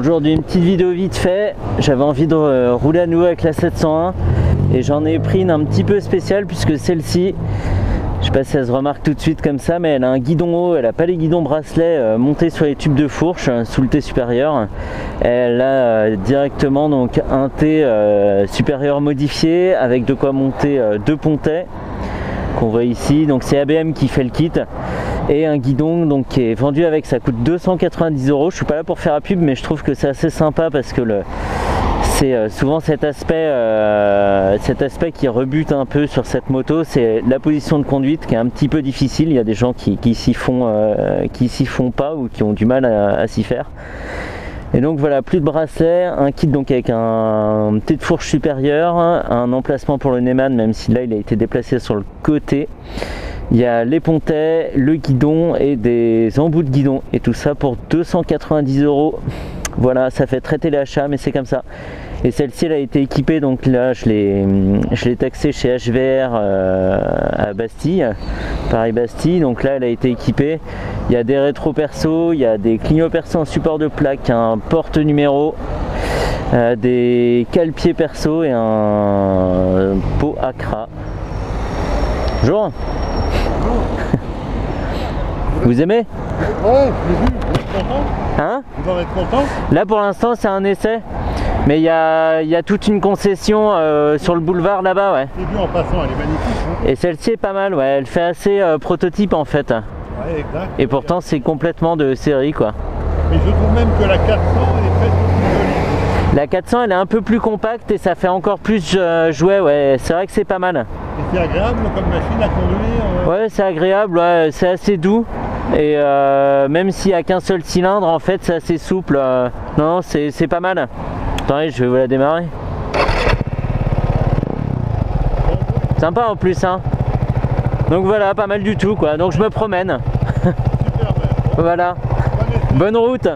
Aujourd'hui une petite vidéo vite fait, j'avais envie de rouler à nouveau avec la 701 et j'en ai pris une un petit peu spéciale puisque celle-ci, je sais pas si elle se remarque tout de suite comme ça, mais elle a un guidon haut, elle n'a pas les guidons bracelets montés sur les tubes de fourche sous le T supérieur. Elle a directement donc un T supérieur modifié avec de quoi monter deux pontets qu'on voit ici, donc c'est ABM qui fait le kit, et un guidon donc qui est vendu avec, ça coûte 290 €. Je suis pas là pour faire la pub, mais je trouve que c'est assez sympa parce que c'est souvent cet aspect qui rebute un peu sur cette moto, c'est la position de conduite qui est un petit peu difficile. Il y a des gens qui s'y font pas ou qui ont du mal à s'y faire. Et donc voilà, plus de bracelet, un kit donc avec un T de fourche supérieur, un emplacement pour le Neyman, même si là il a été déplacé sur le côté. Il y a les pontets, le guidon et des embouts de guidon, et tout ça pour 290 €. Voilà, ça fait traiter les achats, mais c'est comme ça. Et celle-ci elle a été équipée, donc là je l'ai taxée chez HVR à Bastille, Paris-Bastille. Donc là elle a été équipée, il y a des rétro perso, il y a des clignots perso en support de plaque, un porte numéro, des cale-pieds perso et un pot Accra. Bonjour. Vous aimez? Ouais, je l'ai vu, vous êtes content? Hein? Vous en êtes content? Là pour l'instant c'est un essai, mais il y a toute une concession sur le boulevard là-bas, ouais. J'ai vu en passant, elle est magnifique. Hein, et celle-ci est pas mal, ouais, elle fait assez prototype en fait. ouais, exact. Et pourtant c'est complètement de série quoi. Mais je trouve même que la 400 est presque plus jolie. La 400 elle est un peu plus compacte et ça fait encore plus jouet, ouais, c'est vrai que c'est pas mal. Et c'est agréable comme machine à conduire. Ouais, c'est agréable, ouais, c'est assez doux. Et même s'il n'y a qu'un seul cylindre, en fait c'est assez souple. Non, c'est pas mal. Attendez, je vais vous la démarrer. Sympa en plus, hein. Donc voilà, pas mal du tout quoi. Donc je me promène. Super belle. Voilà. Bonne route.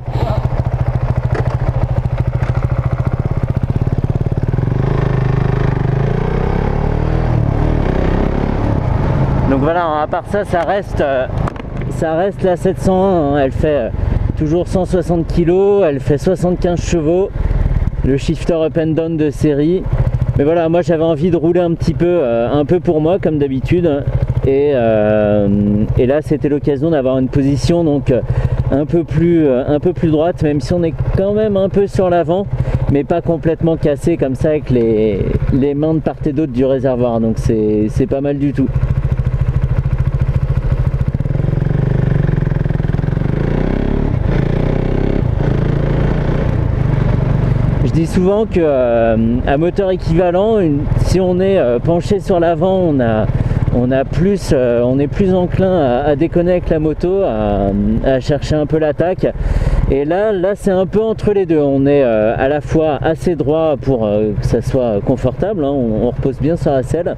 Donc voilà, à part ça, ça reste la 701, hein. Elle fait toujours 160 kg, elle fait 75 chevaux, le shifter up and down de série. Mais voilà, moi j'avais envie de rouler un peu pour moi comme d'habitude, et là c'était l'occasion d'avoir une position donc un peu plus droite, même si on est quand même un peu sur l'avant, mais pas complètement cassé comme ça avec les mains de part et d'autre du réservoir. Donc c'est pas mal du tout. Je dis souvent que à moteur équivalent, si on est penché sur l'avant, on est plus enclin à déconner avec la moto, à chercher un peu l'attaque. Et là c'est un peu entre les deux. On est à la fois assez droit pour que ça soit confortable, hein, on repose bien sur la selle,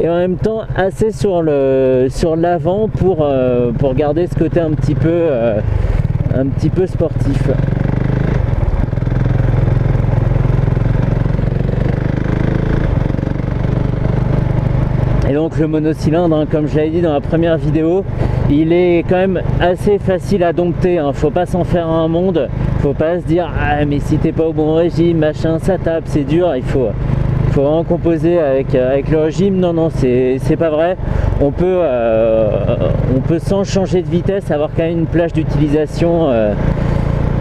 et en même temps assez sur l'avant pour garder ce côté un petit peu sportif. Et donc le monocylindre, hein, comme je l'avais dit dans la première vidéo, il est quand même assez facile à dompter, hein. Faut pas s'en faire un monde, faut pas se dire ah mais si t'es pas au bon régime, machin, ça tape, c'est dur. Il faut vraiment composer avec le régime. Non, c'est pas vrai. On peut sans changer de vitesse avoir quand même une plage d'utilisation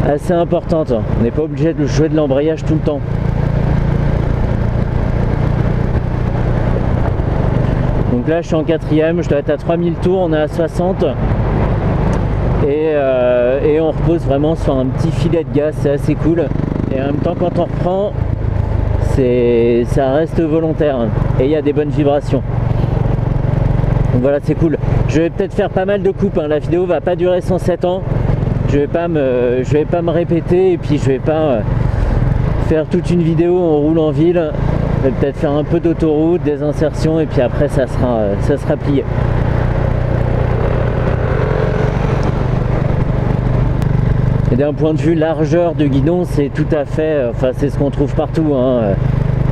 assez importante. On n'est pas obligé de jouer de l'embrayage tout le temps. Donc là je suis en 4ème, je dois être à 3000 tours, on est à 60, et on repose vraiment sur un petit filet de gaz, c'est assez cool. Et en même temps quand on reprend, ça reste volontaire, hein, et il y a des bonnes vibrations. Donc voilà, c'est cool. Je vais peut-être faire pas mal de coupes, hein. La vidéo va pas durer 107 ans, je vais pas me répéter, et puis je vais pas faire toute une vidéo en roule en ville. Je vais peut-être faire un peu d'autoroute, des insertions, et puis après ça sera plié. Et d'un point de vue largeur de guidon, c'est tout à fait, enfin c'est ce qu'on trouve partout, hein.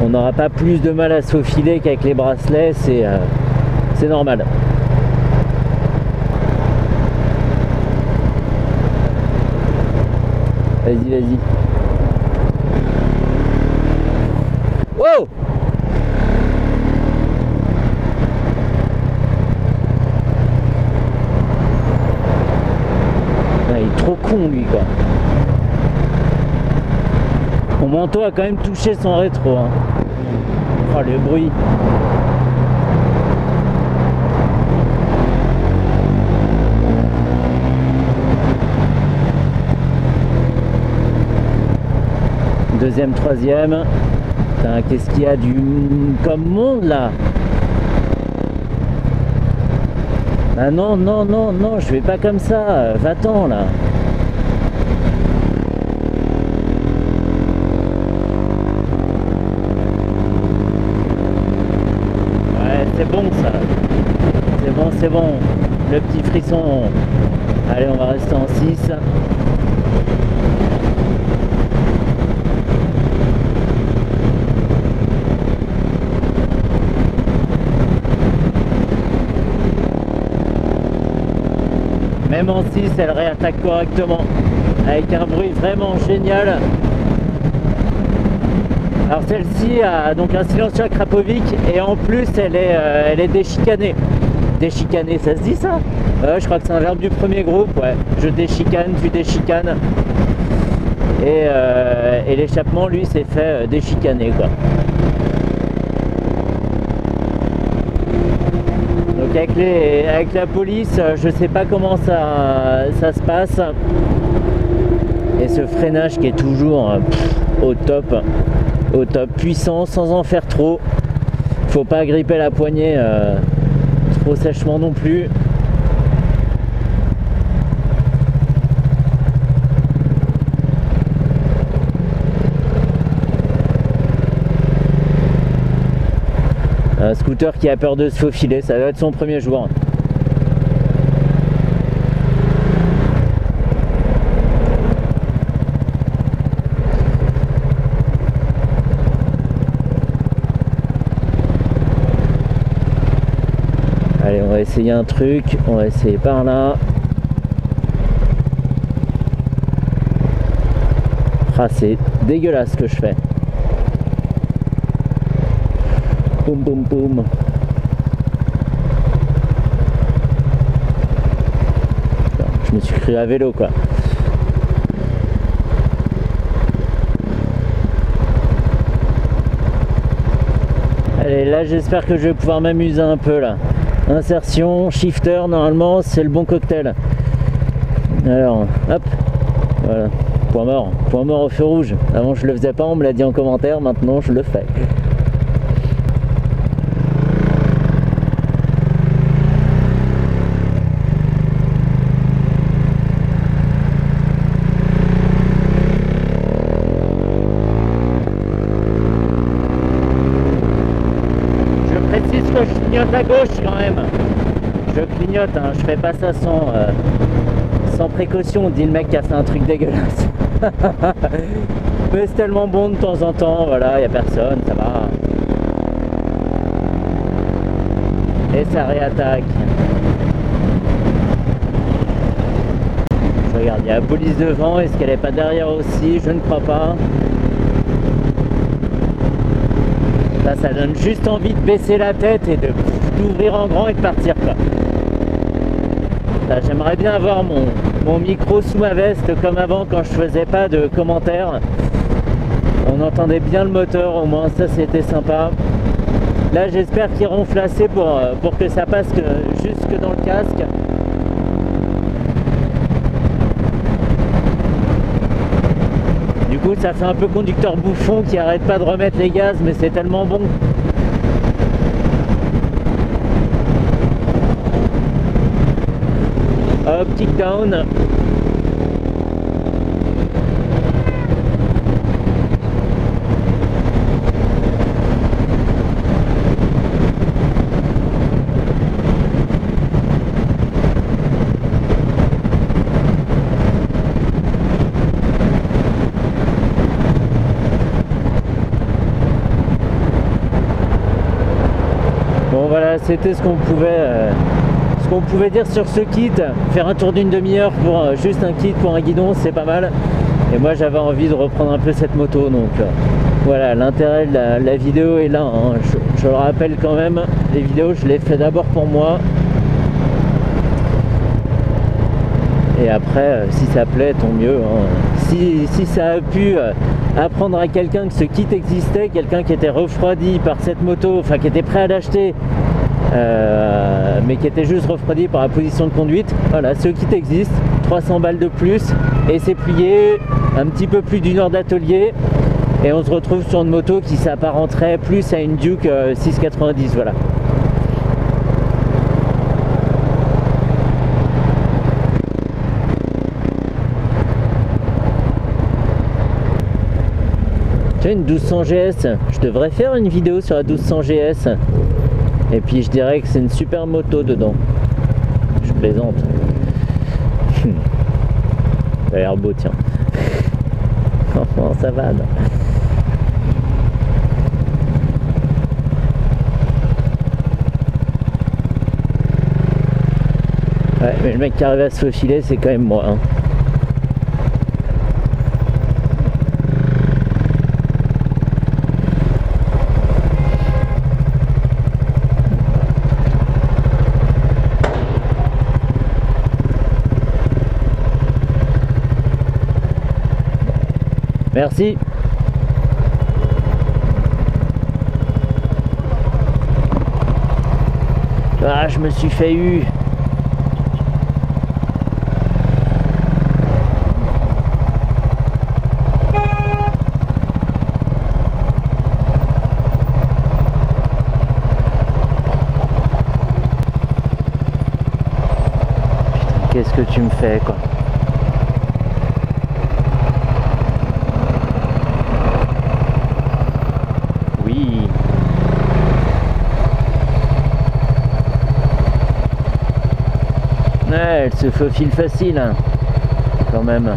On n'aura pas plus de mal à se faufiler qu'avec les bracelets, c'est normal. Vas-y. con lui quoi. Mon manteau a quand même touché son rétro. Hein. Oh le bruit. Deuxième, troisième. Putain, qu'est-ce qu'il y a du comme monde là? Ah non, non, non, non, je vais pas comme ça. Va-t'en là. Ouais, c'est bon ça. C'est bon, c'est bon. Le petit frisson. Allez, on va rester en 6. Même en 6, elle réattaque correctement, avec un bruit vraiment génial. Alors celle-ci a donc un silencieux à Krapovic et en plus elle est déchicanée. Déchicanée, ça se dit ça? Je crois que c'est un verbe du premier groupe, ouais. Je déchicane, tu déchicanes. Et l'échappement, lui, s'est fait déchicaner, quoi. Donc avec la police, je sais pas comment ça se passe. Et ce freinage qui est toujours au top, puissant, sans en faire trop. Faut pas gripper la poignée trop sèchement non plus. Un scooter qui a peur de se faufiler, ça va être son premier jour. Allez, on va essayer un truc, on va essayer par là. Ah, c'est dégueulasse ce que je fais. Boum boum boum. Je me suis cru à vélo quoi. Allez, là j'espère que je vais pouvoir m'amuser un peu là. Insertion, shifter, normalement c'est le bon cocktail. Alors, hop, voilà, point mort au feu rouge. Avant je le faisais pas, on me l'a dit en commentaire, maintenant je le fais. Je clignote à gauche quand même. Je clignote, hein, je fais pas ça sans précaution, dit le mec qui a fait un truc dégueulasse. Mais c'est tellement bon de temps en temps, voilà, y a personne, ça va. Et ça réattaque. Je regarde, il y a la police devant, est-ce qu'elle est pas derrière aussi? Je ne crois pas. Ça donne juste envie de baisser la tête et d'ouvrir en grand et de partir quoi. J'aimerais bien avoir mon micro sous ma veste comme avant quand je faisais pas de commentaires. On entendait bien le moteur, au moins ça c'était sympa. Là j'espère qu'il ronfle assez pour que ça passe jusque dans le casque. Du coup ça fait un peu conducteur bouffon qui arrête pas de remettre les gaz, mais c'est tellement bon. Hop, kick down. Bon voilà, c'était ce qu'on pouvait dire sur ce kit. Faire un tour d'une demi-heure pour juste un kit pour un guidon, c'est pas mal. Et moi j'avais envie de reprendre un peu cette moto, donc voilà, l'intérêt de la vidéo est là, hein. Je le rappelle quand même, les vidéos je les fais d'abord pour moi. Et après, si ça plaît, tant mieux, hein. Si ça a pu apprendre à quelqu'un que ce kit existait, quelqu'un qui était refroidi par cette moto, enfin qui était prêt à l'acheter, mais qui était juste refroidi par la position de conduite, voilà, ce kit existe, 300 balles de plus, et c'est plié, un petit peu plus d'1 heure d'atelier, et on se retrouve sur une moto qui s'apparenterait plus à une Duke 690, voilà. Une 1200 GS, je devrais faire une vidéo sur la 1200 GS et puis je dirais que c'est une super moto dedans. Je plaisante. Ça a l'air beau, tiens. Comment ça va non. Ouais, mais le mec qui arrive à se faufiler, c'est quand même moi, hein. Merci. Ah, je me suis fait eu. Putain, qu'est-ce que tu me fais, quoi? Ouais, elle se faufile facile, hein, quand même.